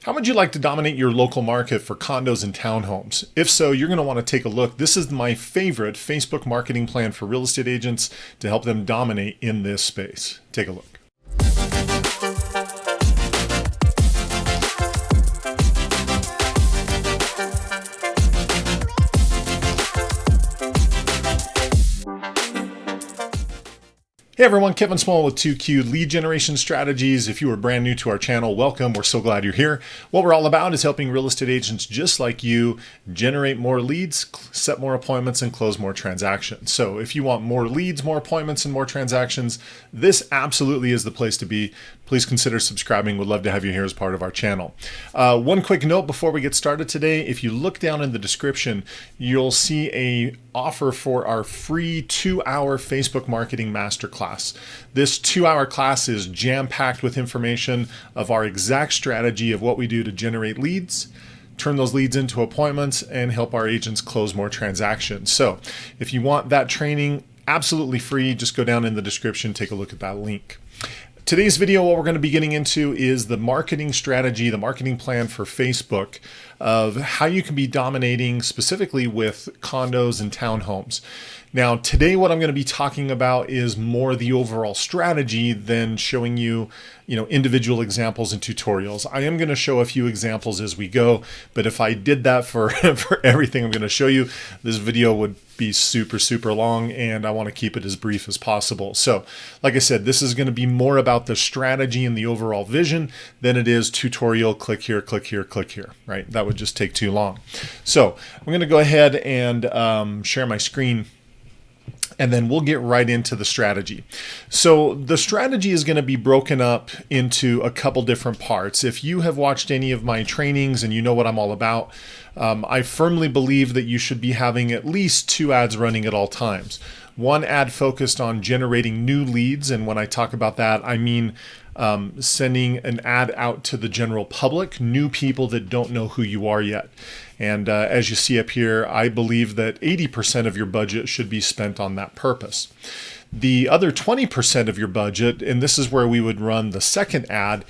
How would you like to dominate your local market for condos and townhomes? If so, you're going to want to take a look. This is my favorite Facebook marketing plan for real estate agents to help them dominate in this space. Take a look. Hey everyone, Kevin Smullin with 2Q Lead Generation Strategies. If you are brand new to our channel, welcome. We're so glad you're here. What we're all about is helping real estate agents just like you generate more leads, set more appointments, and close more transactions. So if you want more leads, more appointments, and more transactions, this absolutely is the place to be. Please consider subscribing. We'd love to have you here as part of our channel. One quick note before we get started today, if you look down in the description, you'll see an offer for our free 2-hour Facebook marketing masterclass. This 2-hour class is jam-packed with information of our exact strategy of what we do to generate leads, turn those leads into appointments, and help our agents close more transactions. So if you want that training absolutely free, just go down in the description, take a look at that link. Today's video, what we're going to be getting into is the marketing strategy, the marketing plan for Facebook of how you can be dominating specifically with condos and townhomes. Now, today what I'm going to be talking about is more the overall strategy than showing you, individual examples and tutorials. I am going to show a few examples as we go, but if I did that for everything I'm going to show you, this video would be super long, and I want to keep it as brief as possible. So, like I said, this is going to be more about the strategy and the overall vision than it is tutorial, click here, right? That would just take too long. So I'm going to go ahead and share my screen, and then we'll get right into the strategy. So the strategy is going to be broken up into a couple different parts. If you have watched any of my trainings and you know what I'm all about, I firmly believe that you should be having at least 2 ads running at all times. One ad focused on generating new leads, and when I talk about that, I mean sending an ad out to the general public, new people that don't know who you are yet. And as you see up here, I believe that 80% of your budget should be spent on that purpose. The other 20% of your budget, and this is where we would run the second ad,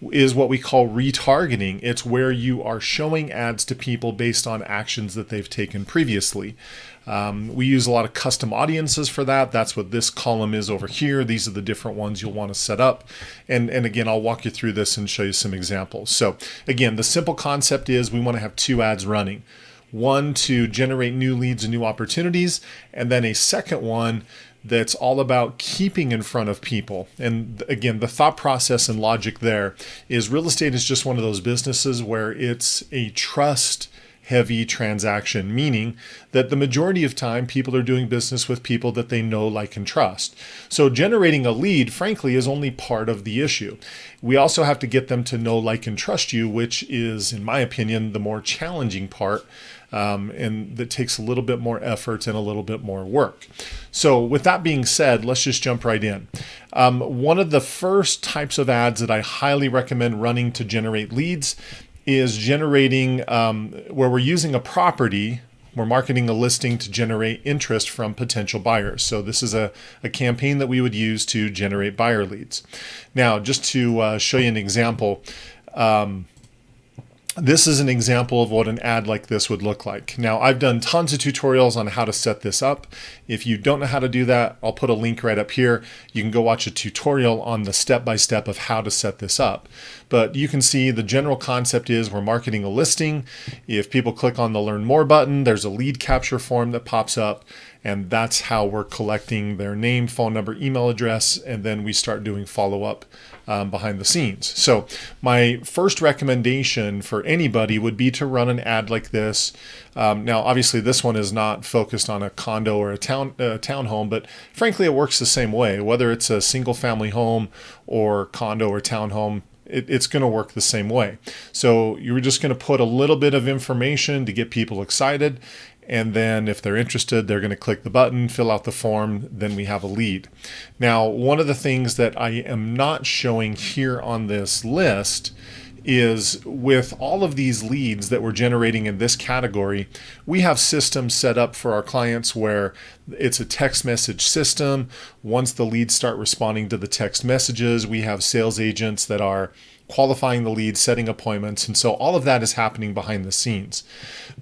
is what we call retargeting. It's where you are showing ads to people based on actions that they've taken previously. We use a lot of custom audiences for that. That's what this column is over here. These are the different ones you'll want to set up. And again, I'll walk you through this and show you some examples. So again, the simple concept is we want to have 2 ads running. One to generate new leads and new opportunities, and then a second one that's all about keeping in front of people. And again, the thought process and logic there is real estate is just one of those businesses where it's a trust heavy transaction, meaning that the majority of time people are doing business with people that they know, like, and trust. So generating a lead, frankly, is only part of the issue. We also have to get them to know, like, and trust you, which is, in my opinion, the more challenging part, and that takes a little bit more effort and a little bit more work. So with that being said, let's just jump right in. One of the first types of ads that I highly recommend running to generate leads is generating where we're using a property, we're marketing a listing to generate interest from potential buyers. So this is a campaign that we would use to generate buyer leads. Now, just to show you an example, this is an example of what an ad like this would look like. Now, I've done tons of tutorials on how to set this up. If you don't know how to do that, I'll put a link right up here. You can go watch a tutorial on the step-by-step of how to set this up. But you can see the general concept is we're marketing a listing. If people click on the Learn More button, there's a lead capture form that pops up, and that's how we're collecting their name, phone number, email address, and then we start doing follow-up behind the scenes. So my first recommendation for anybody would be to run an ad like this. Now, obviously, this one is not focused on a condo or a townhome, but frankly, it works the same way. Whether it's a single-family home or condo or townhome, it's going to work the same way. So you're just going to put a little bit of information to get people excited. And then if they're interested, they're going to click the button, fill out the form, then we have a lead. Now, one of the things that I am not showing here on this list is with all of these leads that we're generating in this category, we have systems set up for our clients where it's a text message system. Once the leads start responding to the text messages, we have sales agents that are qualifying the leads, setting appointments. And so all of that is happening behind the scenes.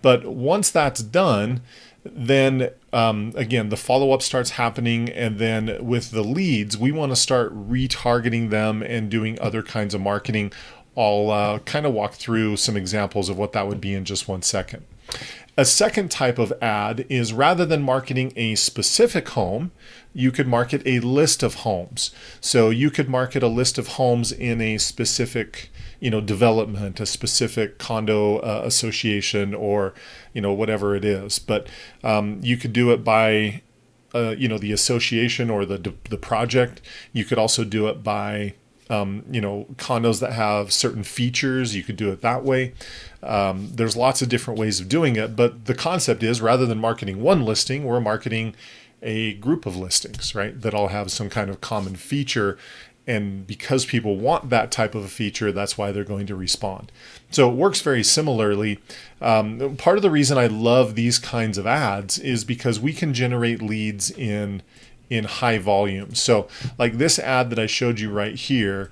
But once that's done, then again, the follow-up starts happening. And then with the leads, we want to start retargeting them and doing other kinds of marketing. I'll kind of walk through some examples of what that would be in just one second. A second type of ad is, rather than marketing a specific home, you could market a list of homes. So you could market a list of homes in a specific, development, a specific condo association, or, whatever it is. But you could do it by, the association or the project. You could also do it by condos that have certain features. You could do it that way. There's lots of different ways of doing it, but the concept is, rather than marketing one listing, we're marketing a group of listings, right? That all have some kind of common feature. And because people want that type of a feature, that's why they're going to respond. So it works very similarly. Part of the reason I love these kinds of ads is because we can generate leads in high volume. So like this ad that I showed you right here,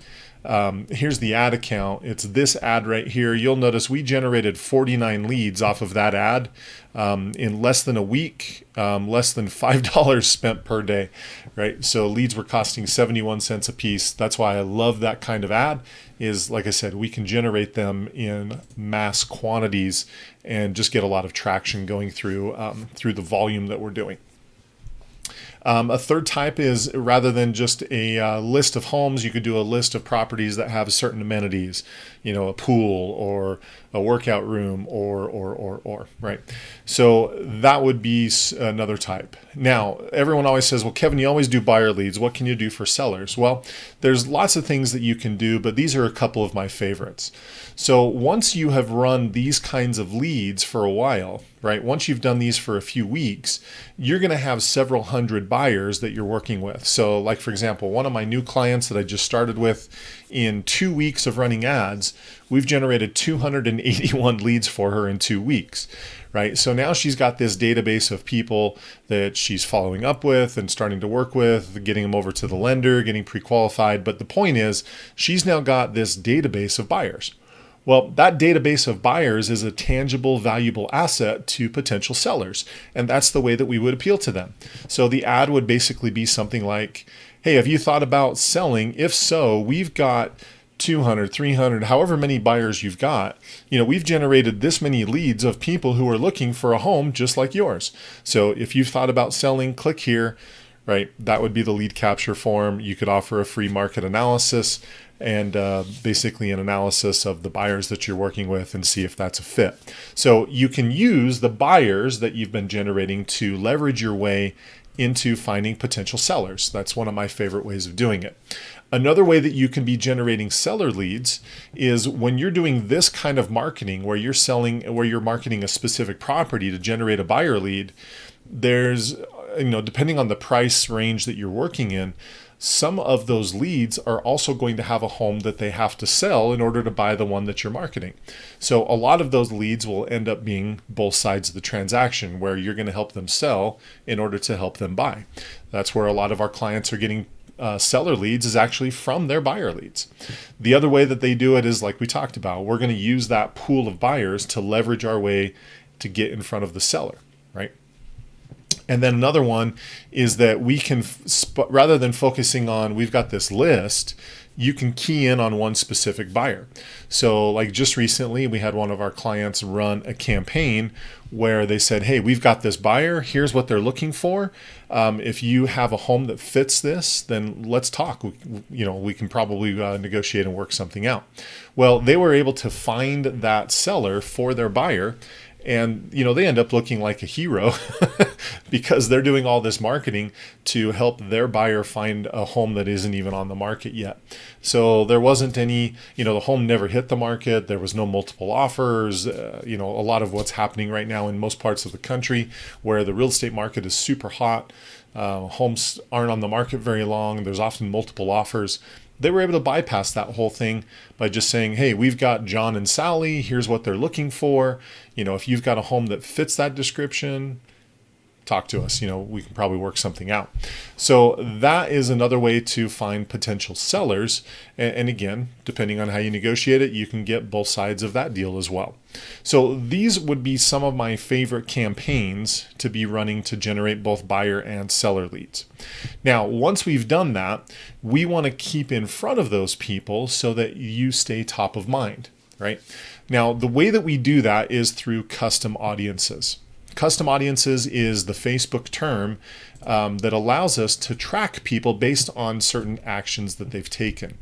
here's the ad account. It's this ad right here. You'll notice we generated 49 leads off of that ad in less than a week, less than $5 spent per day, right? So leads were costing 71 cents a piece. That's why I love that kind of ad. Is, like I said, we can generate them in mass quantities and just get a lot of traction going through the volume that we're doing. A third type is, rather than just a list of homes, you could do a list of properties that have certain amenities, a pool or a workout room or, right? So that would be another type. Now, everyone always says, well, Kevin, you always do buyer leads. What can you do for sellers? Well, there's lots of things that you can do, but these are a couple of my favorites. So once you have run these kinds of leads for a while, right? Once you've done these for a few weeks, you're going to have several hundred buyers that you're working with. So like, for example, one of my new clients that I just started with, in 2 weeks of running ads, we've generated 281 leads for her in 2 weeks, right? So now she's got this database of people that she's following up with and starting to work with, getting them over to the lender, getting pre-qualified. But the point is, she's now got this database of buyers. Well, that database of buyers is a tangible, valuable asset to potential sellers. And that's the way that we would appeal to them. So the ad would basically be something like, hey, have you thought about selling? If so, we've got 200, 300, however many buyers you've got. We've generated this many leads of people who are looking for a home just like yours. So if you've thought about selling, click here, right? That would be the lead capture form. You could offer a free market analysis and basically an analysis of the buyers that you're working with and see if that's a fit. So you can use the buyers that you've been generating to leverage your way into finding potential sellers. That's one of my favorite ways of doing it. Another way that you can be generating seller leads is when you're doing this kind of marketing where you're marketing a specific property to generate a buyer lead. There's, depending on the price range that you're working in, some of those leads are also going to have a home that they have to sell in order to buy the one that you're marketing. So a lot of those leads will end up being both sides of the transaction, where you're going to help them sell in order to help them buy. That's where a lot of our clients are getting seller leads, is actually from their buyer leads. The other way that they do it is, like we talked about, we're going to use that pool of buyers to leverage our way to get in front of the seller, right? And then another one is that we can, rather than focusing on, we've got this list, you can key in on one specific buyer. So like just recently, we had one of our clients run a campaign where they said, hey, we've got this buyer, here's what they're looking for. If you have a home that fits this, then let's talk. We can probably negotiate and work something out. Well, they were able to find that seller for their buyer. And, they end up looking like a hero because they're doing all this marketing to help their buyer find a home that isn't even on the market yet. So there wasn't any, the home never hit the market. There was no multiple offers. A lot of what's happening right now in most parts of the country where the real estate market is super hot. Homes aren't on the market very long. There's often multiple offers. They were able to bypass that whole thing by just saying, hey, we've got John and Sally. Here's what they're looking for. If you've got a home that fits that description, talk to us. We can probably work something out. So that is another way to find potential sellers. And again, depending on how you negotiate it, you can get both sides of that deal as well. So these would be some of my favorite campaigns to be running to generate both buyer and seller leads. Now, once we've done that, we want to keep in front of those people so that you stay top of mind, right? Now, the way that we do that is through custom audiences. Custom audiences is the Facebook term that allows us to track people based on certain actions that they've taken.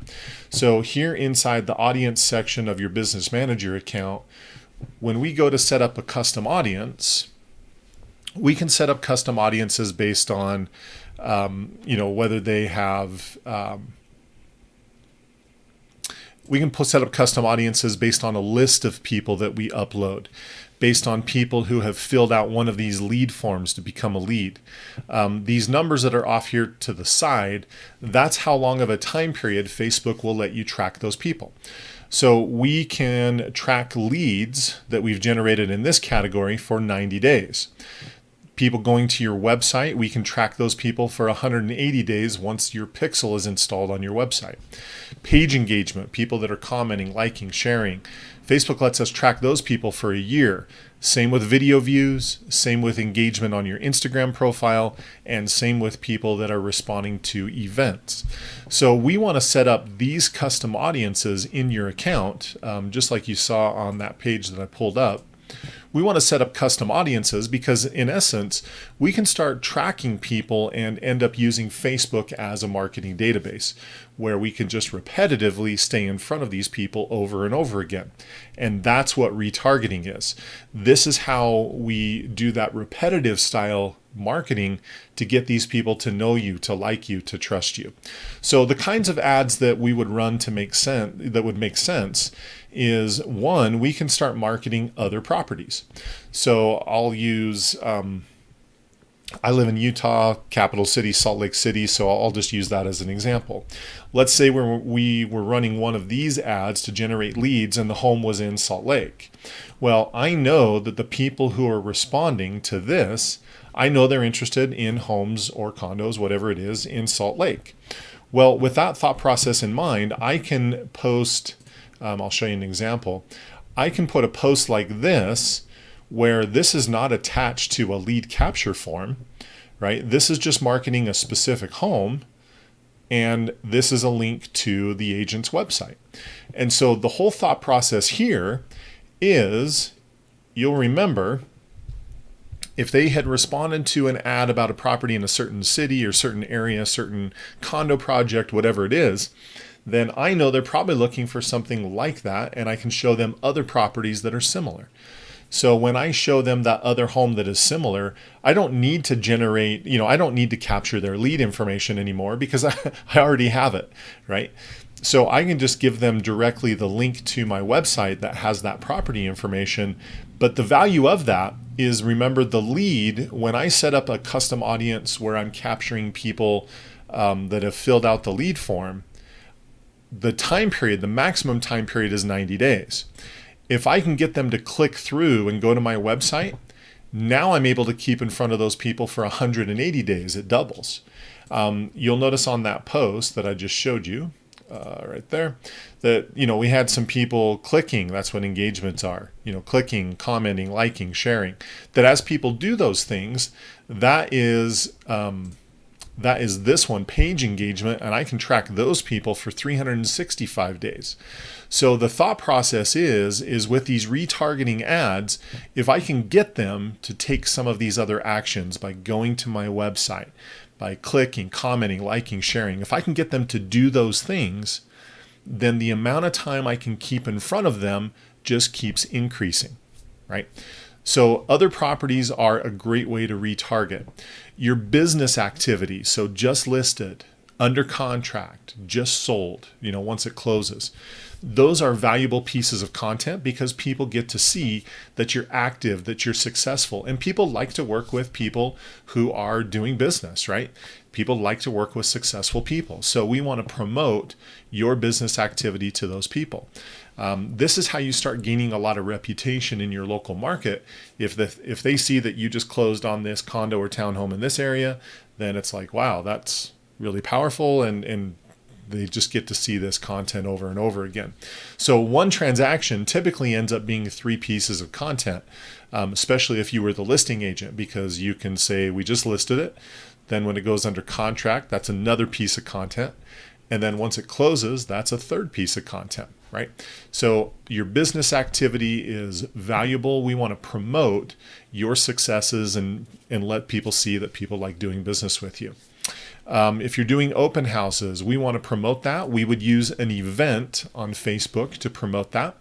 So here inside the audience section of your Business Manager account, when we go to set up a custom audience, we can set up custom audiences based on, whether they have, we can set up custom audiences based on a list of people that we upload, based on people who have filled out one of these lead forms to become a lead. These numbers that are off here to the side, that's how long of a time period Facebook will let you track those people. So we can track leads that we've generated in this category for 90 days. People going to your website, we can track those people for 180 days once your pixel is installed on your website. Page engagement, people that are commenting, liking, sharing. Facebook lets us track those people for a year. Same with video views, same with engagement on your Instagram profile, and same with people that are responding to events. So we want to set up these custom audiences in your account, just like you saw on that page that I pulled up. We want to set up custom audiences because in essence, we can start tracking people and end up using Facebook as a marketing database where we can just repetitively stay in front of these people over and over again. And that's what retargeting is. This is how we do that repetitive style marketing to get these people to know you, to like you, to trust you. So the kinds of ads that we would run to make sense, that would make sense, is one, we can start marketing other properties. So I'll use, I live in Utah, capital city, Salt Lake City, so I'll just use that as an example. Let's say we were running one of these ads to generate leads and the home was in Salt Lake. Well, I know that the people who are responding to this, I know they're interested in homes or condos, whatever it is, in Salt Lake. Well, with that thought process in mind, I can post, I'll show you an example. I can put a post like this where this is not attached to a lead capture form, right? This is just marketing a specific home, and this is a link to the agent's website. And so the whole thought process here is, you'll remember, if they had responded to an ad about a property in a certain city or certain area, certain condo project, whatever it is, then I know they're probably looking for something like that, and I can show them other properties that are similar. So when I show them that other home that is similar, I don't need to generate, I don't need to capture their lead information anymore because I already have it, right? So I can just give them directly the link to my website that has that property information. But the value of that is, remember, the lead, when I set up a custom audience where I'm capturing people that have filled out the lead form, the time period, the maximum time period is 90 days. If I can get them to click through and go to my website, now I'm able to keep in front of those people for 180 days. It doubles. You'll notice on that post that I just showed you, right there, that we had some people clicking. That's what engagements are. Clicking, commenting, liking, sharing. That as people do those things, that is this one, page engagement, and I can track those people for 365 days. So the thought process is with these retargeting ads, if I can get them to take some of these other actions by going to my website, by clicking, commenting, liking, sharing, if I can get them to do those things, then the amount of time I can keep in front of them just keeps increasing, right? So other properties are a great way to retarget. Your business activity, so just listed, under contract, just sold, once it closes. Those are valuable pieces of content because people get to see that you're active, that you're successful. And people like to work with people who are doing business, right? People like to work with successful people. So we want to promote your business activity to those people. This is how you start gaining a lot of reputation in your local market. If they see that you just closed on this condo or townhome in this area, then it's like, wow, that's really powerful, and they just get to see this content over and over again. So one transaction typically ends up being 3 pieces of content, especially if you were the listing agent, because you can say, we just listed it. Then when it goes under contract, that's another piece of content. And then once it closes, that's a 3rd piece of content, right? So your business activity is valuable. We want to promote your successes and let people see that people like doing business with you. If you're doing open houses, we want to promote that. We would use an event on Facebook to promote that.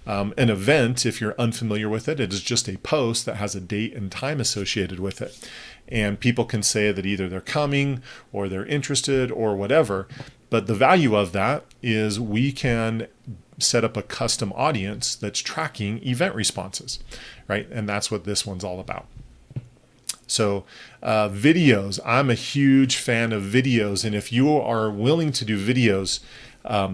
An event, if you're unfamiliar with it, it is just a post that has a date and time associated with it. And people can say that either they're coming or they're interested or whatever. But the value of that is we can set up a custom audience that's tracking event responses, right? And that's what this one's all about. So videos, I'm a huge fan of videos. And if you are willing to do videos,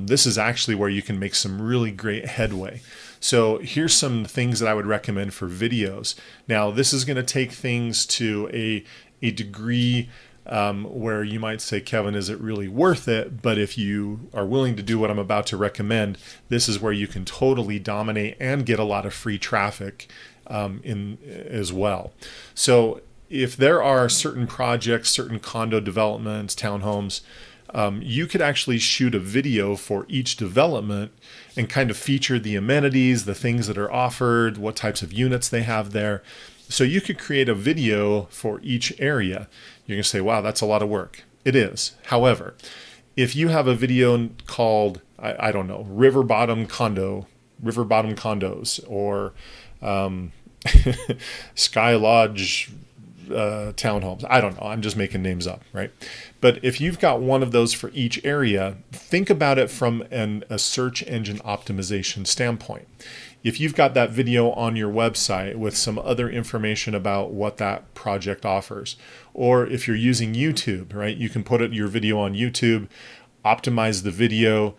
this is actually where you can make some really great headway. So here's some things that I would recommend for videos. Now, this is going to take things to a degree where you might say, Kevin, is it really worth it? But if you are willing to do what I'm about to recommend, this is where you can totally dominate and get a lot of free traffic in as well. So if there are certain projects, certain condo developments, townhomes, you could actually shoot a video for each development and kind of feature the amenities, the things that are offered, what types of units they have there. So you could create a video for each area. You're going to say, wow, that's a lot of work. It is. However, if you have a video called, I don't know, River Bottom Condos, or Sky Lodge townhomes. I don't know. I'm just making names up, right? But if you've got one of those for each area, think about it from a search engine optimization standpoint. If you've got that video on your website with some other information about what that project offers, or if you're using YouTube, right, you can put your video on YouTube, optimize the video,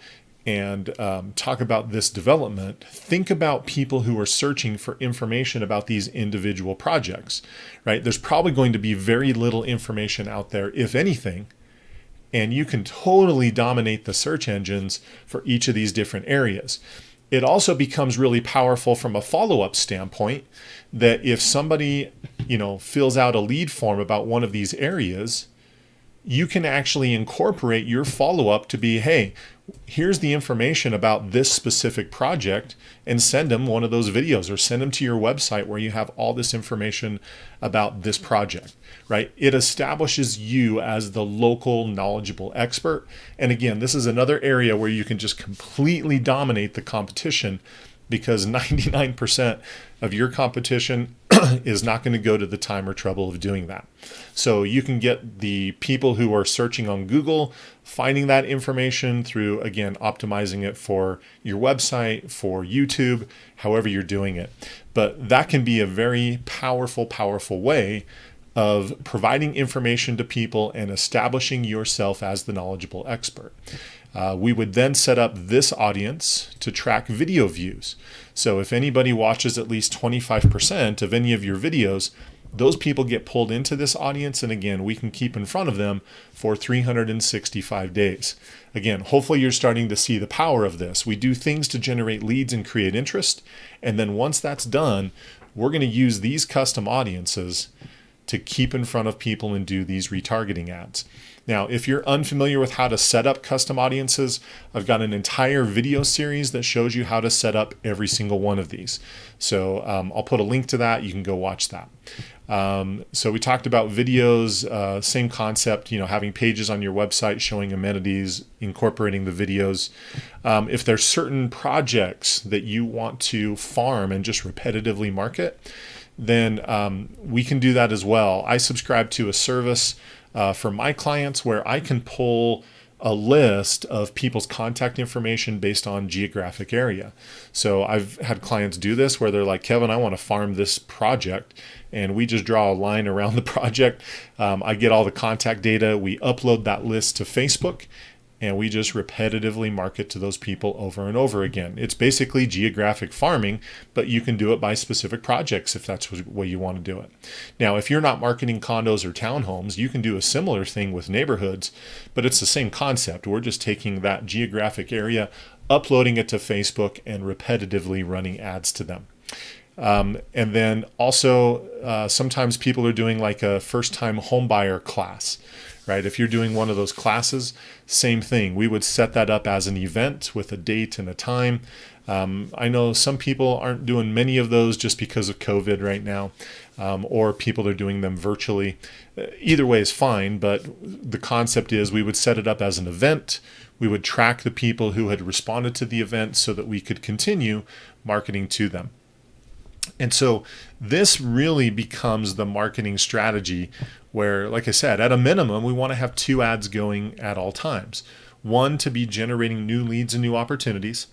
and talk about this development. Think about people who are searching for information about these individual projects, right? There's probably going to be very little information out there, if anything, and you can totally dominate the search engines for each of these different areas. It also becomes really powerful from a follow-up standpoint that if somebody, fills out a lead form about one of these areas, you can actually incorporate your follow-up to be, hey, here's the information about this specific project, and send them one of those videos or send them to your website where you have all this information about this project, right? It establishes you as the local knowledgeable expert. And again, this is another area where you can just completely dominate the competition, because 99% of your competition is not going to go to the time or trouble of doing that. So you can get the people who are searching on Google, finding that information through, again, optimizing it for your website, for YouTube, however you're doing it. But that can be a very powerful, powerful way of providing information to people and establishing yourself as the knowledgeable expert. We would then set up this audience to track video views. So if anybody watches at least 25% of any of your videos, those people get pulled into this audience. And again, we can keep in front of them for 365 days. Again, hopefully you're starting to see the power of this. We do things to generate leads and create interest. And then once that's done, we're going to use these custom audiences to keep in front of people and do these retargeting ads. Now, if you're unfamiliar with how to set up custom audiences, I've got an entire video series that shows you how to set up every single one of these. So I'll put a link to that. You can go watch that. So we talked about videos, same concept, having pages on your website showing amenities, incorporating the videos. If there's certain projects that you want to farm and just repetitively market, then we can do that as well. I subscribe to a service for my clients where I can pull a list of people's contact information based on geographic area. So I've had clients do this where they're like, Kevin, I want to farm this project. And we just draw a line around the project. I get all the contact data. We upload that list to Facebook. and we just repetitively market to those people over and over again. It's basically geographic farming, but you can do it by specific projects if that's the way you want to do it. Now, if you're not marketing condos or townhomes, you can do a similar thing with neighborhoods, but it's the same concept. We're just taking that geographic area, uploading it to Facebook, and repetitively running ads to them. And then also sometimes people are doing like a first-time home buyer class, right? If you're doing one of those classes, same thing. We would set that up as an event with a date and a time. I know some people aren't doing many of those just because of COVID right now, or people are doing them virtually. Either way is fine, but the concept is we would set it up as an event. We would track the people who had responded to the event so that we could continue marketing to them. And so this really becomes the marketing strategy where, like I said, at a minimum, we want to have 2 ads going at all times. One to be generating new leads and new opportunities,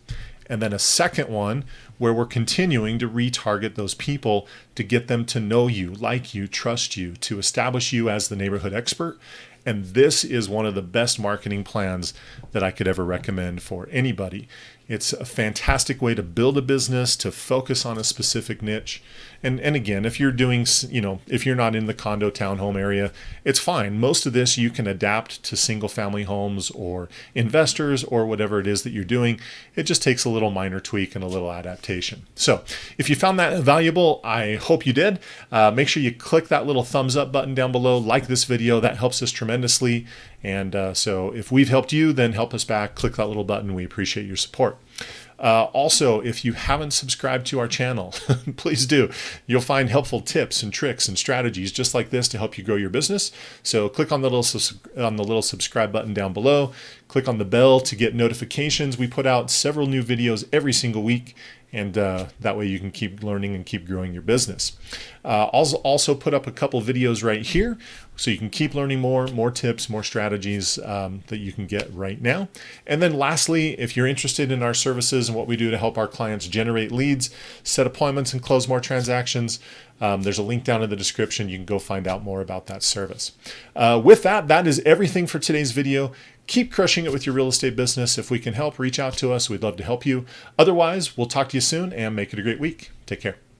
and then a second one where we're continuing to retarget those people to get them to know you, like you, trust you, to establish you as the neighborhood expert. And this is one of the best marketing plans that I could ever recommend for anybody. It's a fantastic way to build a business, to focus on a specific niche. And again, if you're doing, if you're not in the condo townhome area, it's fine. Most of this you can adapt to single family homes or investors or whatever it is that you're doing. It just takes a little minor tweak and a little adaptation. So if you found that valuable, I hope you did. Make sure you click that little thumbs up button down below, like this video. That helps us tremendously. And so if we've helped you, then help us back. Click that little button. We appreciate your support. Also, if you haven't subscribed to our channel, please do. You'll find helpful tips and tricks and strategies just like this to help you grow your business. So click on the little subscribe button down below. Click on the bell to get notifications. We put out several new videos every single week, and that way you can keep learning and keep growing your business. I'll also put up a couple videos right here so you can keep learning more tips, more strategies that you can get right now. And then lastly, if you're interested in our services and what we do to help our clients generate leads, set appointments, and close more transactions, there's a link down in the description. You can go find out more about that service. With that, that is everything for today's video. Keep crushing it with your real estate business. If we can help, reach out to us. We'd love to help you. Otherwise, we'll talk to you soon and make it a great week. Take care.